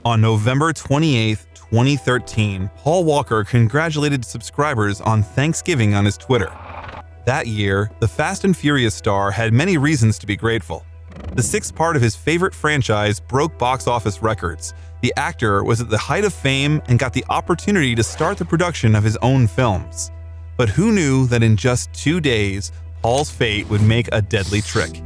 On November 28, 2013, Paul Walker congratulated subscribers on Thanksgiving on his Twitter. That year, the Fast and Furious star had many reasons to be grateful. The sixth part of his favorite franchise broke box office records. The actor was at the height of fame and got the opportunity to start the production of his own films. But who knew that in just 2 days, Paul's fate would make a deadly trick?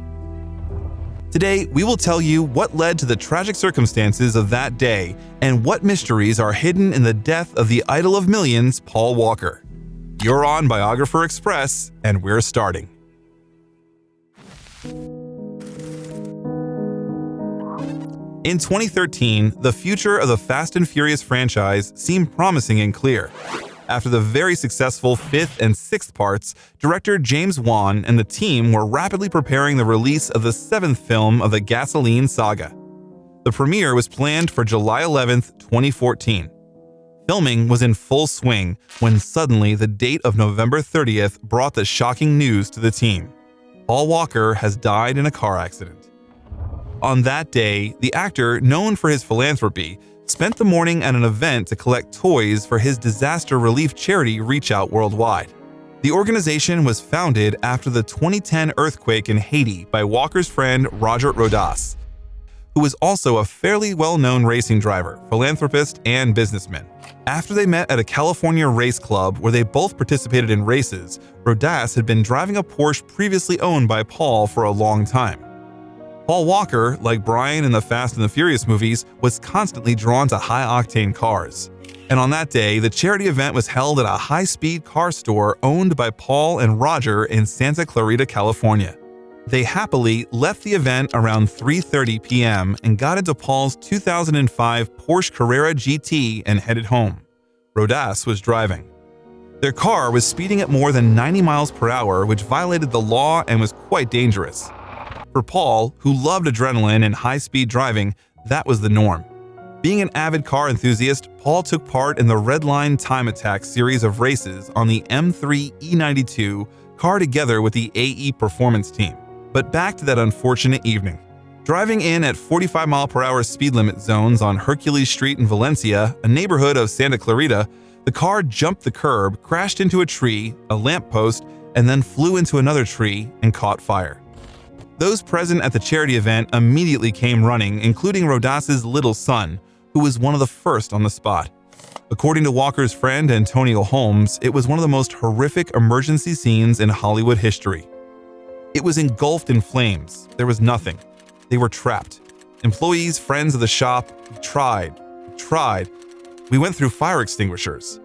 Today, we will tell you what led to the tragic circumstances of that day and what mysteries are hidden in the death of the idol of millions, Paul Walker. You're on Biographer Express, and we're starting. In 2013, the future of the Fast and Furious franchise seemed promising and clear. After the very successful fifth and sixth parts, director James Wan and the team were rapidly preparing the release of the seventh film of the Gasoline saga. The premiere was planned for July 11, 2014. Filming was in full swing when suddenly the date of November 30th brought the shocking news to the team. Paul Walker has died in a car accident. On that day, the actor, known for his philanthropy, spent the morning at an event to collect toys for his disaster relief charity Reach Out Worldwide. The organization was founded after the 2010 earthquake in Haiti by Walker's friend Roger Rodas, who was also a fairly well-known racing driver, philanthropist, and businessman. After they met at a California race club where they both participated in races, Rodas had been driving a Porsche previously owned by Paul for a long time. Paul Walker, like Brian in the Fast and the Furious movies, was constantly drawn to high-octane cars. And on that day, the charity event was held at a high-speed car store owned by Paul and Roger in Santa Clarita, California. They happily left the event around 3:30 p.m. and got into Paul's 2005 Porsche Carrera GT and headed home. Rodas was driving. Their car was speeding at more than 90 miles per hour, which violated the law and was quite dangerous. For Paul, who loved adrenaline and high-speed driving, that was the norm. Being an avid car enthusiast, Paul took part in the Red Line Time Attack series of races on the M3 E92 car together with the AE Performance team. But back to that unfortunate evening. Driving in at 45-mile-per-hour speed limit zones on Hercules Street in Valencia, a neighborhood of Santa Clarita, the car jumped the curb, crashed into a tree, a lamppost, and then flew into another tree and caught fire. Those present at the charity event immediately came running, including Rodas's little son, who was one of the first on the spot. According to Walker's friend Antonio Holmes, it was one of the most horrific emergency scenes in Hollywood history. It was engulfed in flames. There was nothing. They were trapped. Employees, friends of the shop, tried. We went through fire extinguishers.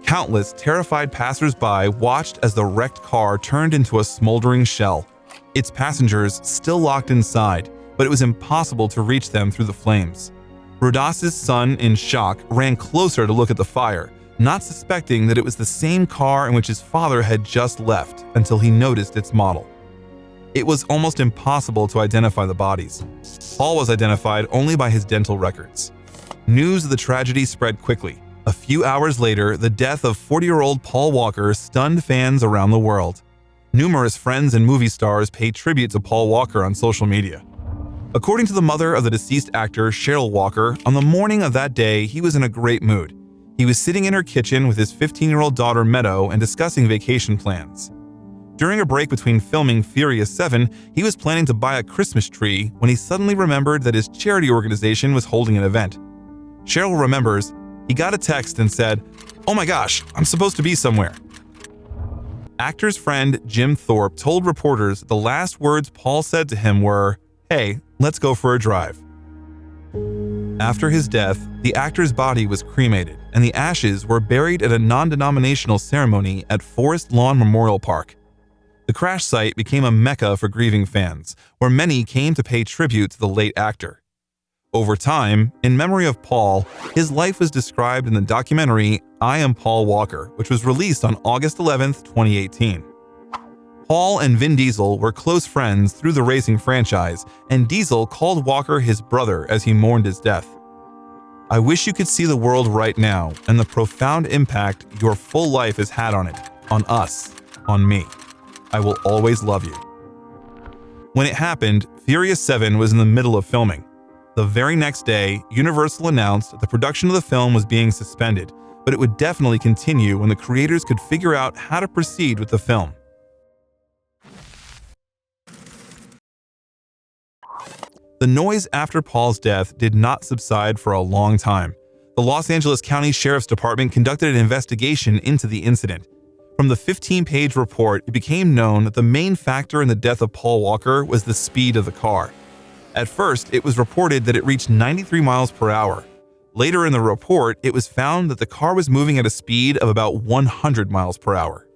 Countless terrified passers-by watched as the wrecked car turned into a smoldering shell. Its passengers still locked inside, but it was impossible to reach them through the flames. Rodas's son, in shock, ran closer to look at the fire, not suspecting that it was the same car in which his father had just left until he noticed its model. It was almost impossible to identify the bodies. Paul was identified only by his dental records. News of the tragedy spread quickly. A few hours later, the death of 40-year-old Paul Walker stunned fans around the world. Numerous friends and movie stars paid tribute to Paul Walker on social media. According to the mother of the deceased actor, Cheryl Walker, on the morning of that day, he was in a great mood. He was sitting in her kitchen with his 15-year-old daughter Meadow and discussing vacation plans. During a break between filming Furious 7, he was planning to buy a Christmas tree when he suddenly remembered that his charity organization was holding an event. Cheryl remembers, he got a text and said, "Oh my gosh, I'm supposed to be somewhere." Actor's friend Jim Thorpe told reporters the last words Paul said to him were, "Hey, let's go for a drive." After his death, the actor's body was cremated, and the ashes were buried at a non-denominational ceremony at Forest Lawn Memorial Park. The crash site became a mecca for grieving fans, where many came to pay tribute to the late actor. Over time, in memory of Paul, his life was described in the documentary I Am Paul Walker, which was released on August 11, 2018. Paul and Vin Diesel were close friends through the racing franchise, and Diesel called Walker his brother as he mourned his death. "I wish you could see the world right now and the profound impact your full life has had on it, on us, on me. I will always love you." When it happened, Furious 7 was in the middle of filming. The very next day, Universal announced that the production of the film was being suspended, but it would definitely continue when the creators could figure out how to proceed with the film. The noise after Paul's death did not subside for a long time. The Los Angeles County Sheriff's Department conducted an investigation into the incident. From the 15-page report, it became known that the main factor in the death of Paul Walker was the speed of the car. At first, it was reported that it reached 93 miles per hour. Later in the report, it was found that the car was moving at a speed of about 100 miles per hour.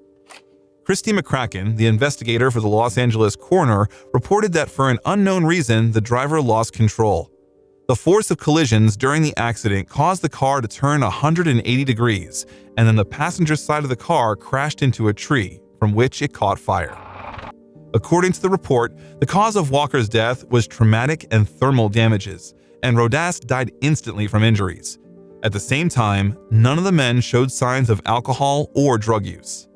Christy McCracken, the investigator for the Los Angeles coroner, reported that for an unknown reason, the driver lost control. The force of collisions during the accident caused the car to turn 180 degrees, and then the passenger side of the car crashed into a tree, from which it caught fire. According to the report, the cause of Walker's death was traumatic and thermal damages, and Rodas died instantly from injuries. At the same time, none of the men showed signs of alcohol or drug use.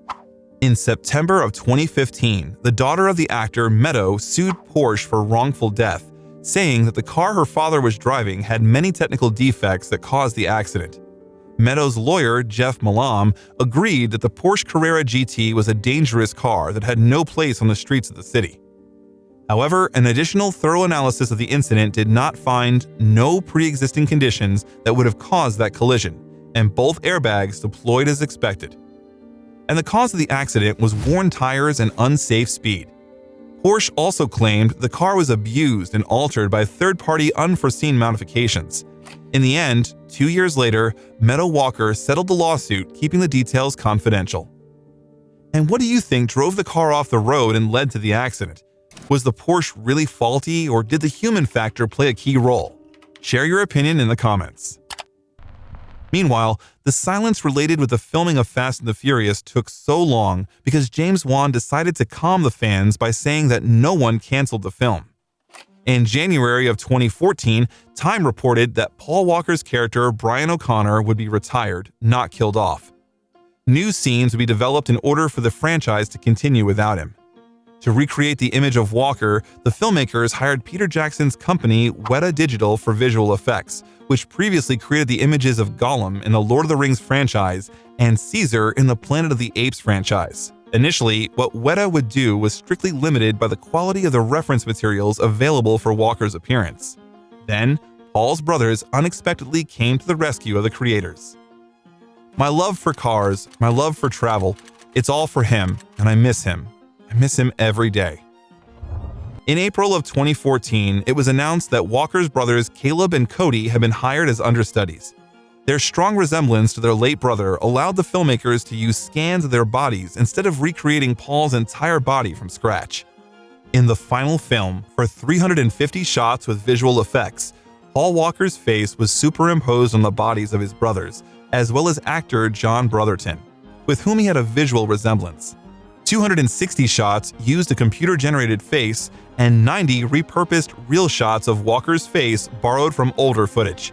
In September of 2015, the daughter of the actor, Meadow, sued Porsche for wrongful death, saying that the car her father was driving had many technical defects that caused the accident. Meadow's lawyer, Jeff Malam, agreed that the Porsche Carrera GT was a dangerous car that had no place on the streets of the city. However, an additional thorough analysis of the incident did not find no pre-existing conditions that would have caused that collision, and both airbags deployed as expected. And the cause of the accident was worn tires and unsafe speed. Porsche also claimed the car was abused and altered by third-party unforeseen modifications. In the end, 2 years later, Meadow Walker settled the lawsuit, keeping the details confidential. And what do you think drove the car off the road and led to the accident? Was the Porsche really faulty, or did the human factor play a key role? Share your opinion in the comments. Meanwhile, the silence related with the filming of Fast and the Furious took so long because James Wan decided to calm the fans by saying that no one canceled the film. In January of 2014, Time reported that Paul Walker's character Brian O'Connor would be retired, not killed off. New scenes would be developed in order for the franchise to continue without him. To recreate the image of Walker, the filmmakers hired Peter Jackson's company Weta Digital for visual effects, which previously created the images of Gollum in the Lord of the Rings franchise and Caesar in the Planet of the Apes franchise. Initially, what Weta would do was strictly limited by the quality of the reference materials available for Walker's appearance. Then, Paul's brothers unexpectedly came to the rescue of the creators. My love for cars, my love for travel, it's all for him, and I miss him. I miss him every day. In April of 2014, it was announced that Walker's brothers Caleb and Cody had been hired as understudies. Their strong resemblance to their late brother allowed the filmmakers to use scans of their bodies instead of recreating Paul's entire body from scratch. In the final film, for 350 shots with visual effects, Paul Walker's face was superimposed on the bodies of his brothers, as well as actor John Brotherton, with whom he had a visual resemblance. 260 shots used a computer-generated face, and 90 repurposed real shots of Walker's face borrowed from older footage.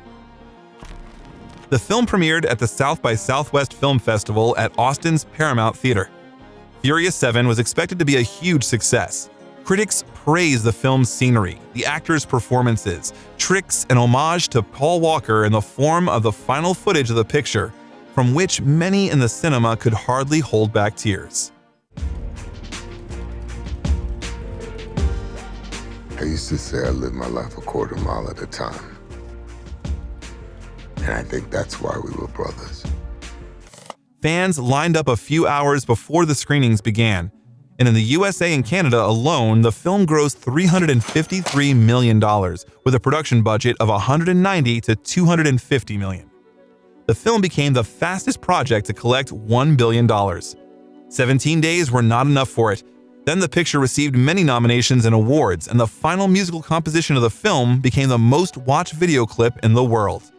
The film premiered at the South by Southwest Film Festival at Austin's Paramount Theater. Furious 7 was expected to be a huge success. Critics praised the film's scenery, the actors' performances, tricks, and homage to Paul Walker in the form of the final footage of the picture, from which many in the cinema could hardly hold back tears. I used to say I lived my life a quarter mile at a time. And I think that's why we were brothers. Fans lined up a few hours before the screenings began, and in the USA and Canada alone, the film grossed $353 million, with a production budget of $190 to $250 million. The film became the fastest project to collect $1 billion. 17 days were not enough for it. Then the picture received many nominations and awards, and the final musical composition of the film became the most watched video clip in the world.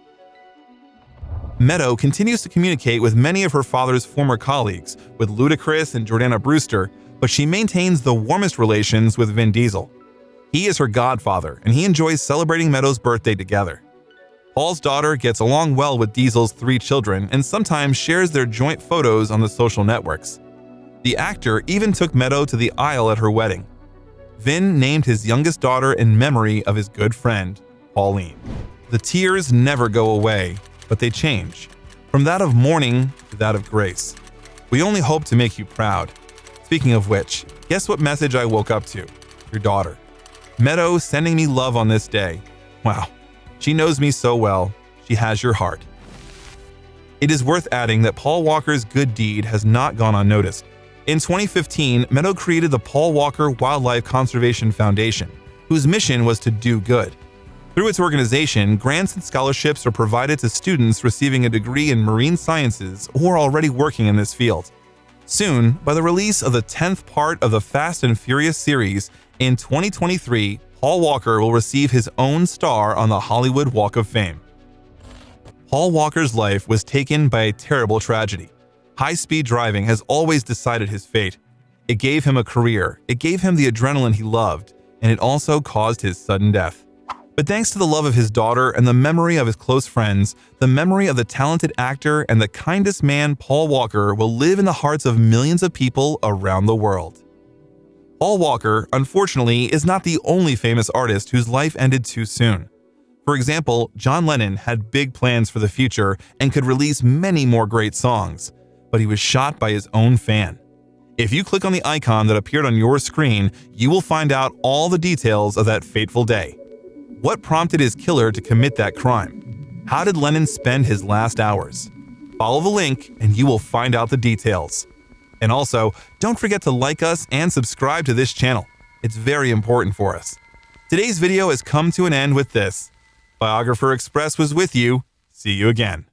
Meadow continues to communicate with many of her father's former colleagues, with Ludacris and Jordana Brewster, but she maintains the warmest relations with Vin Diesel. He is her godfather, and he enjoys celebrating Meadow's birthday together. Paul's daughter gets along well with Diesel's 3 children and sometimes shares their joint photos on the social networks. The actor even took Meadow to the aisle at her wedding. Vin named his youngest daughter in memory of his good friend, Pauline. The tears never go away, but they change, from that of mourning to that of grace. We only hope to make you proud. Speaking of which, guess what message I woke up to? Your daughter. Meadow sending me love on this day. Wow, she knows me so well. She has your heart. It is worth adding that Paul Walker's good deed has not gone unnoticed. In 2015, Meadow created the Paul Walker Wildlife Conservation Foundation, whose mission was to do good. Through its organization, grants and scholarships are provided to students receiving a degree in marine sciences who are already working in this field. Soon, by the release of the 10th part of the Fast and Furious series, in 2023, Paul Walker will receive his own star on the Hollywood Walk of Fame. Paul Walker's life was taken by a terrible tragedy. High-speed driving has always decided his fate. It gave him a career, it gave him the adrenaline he loved, and it also caused his sudden death. But thanks to the love of his daughter and the memory of his close friends, the memory of the talented actor and the kindest man Paul Walker will live in the hearts of millions of people around the world. Paul Walker, unfortunately, is not the only famous artist whose life ended too soon. For example, John Lennon had big plans for the future and could release many more great songs, but he was shot by his own fan. If you click on the icon that appeared on your screen, you will find out all the details of that fateful day. What prompted his killer to commit that crime? How did Lennon spend his last hours? Follow the link and you will find out the details. And also, don't forget to like us and subscribe to this channel. It's very important for us. Today's video has come to an end with this. Biographer Express was with you. See you again.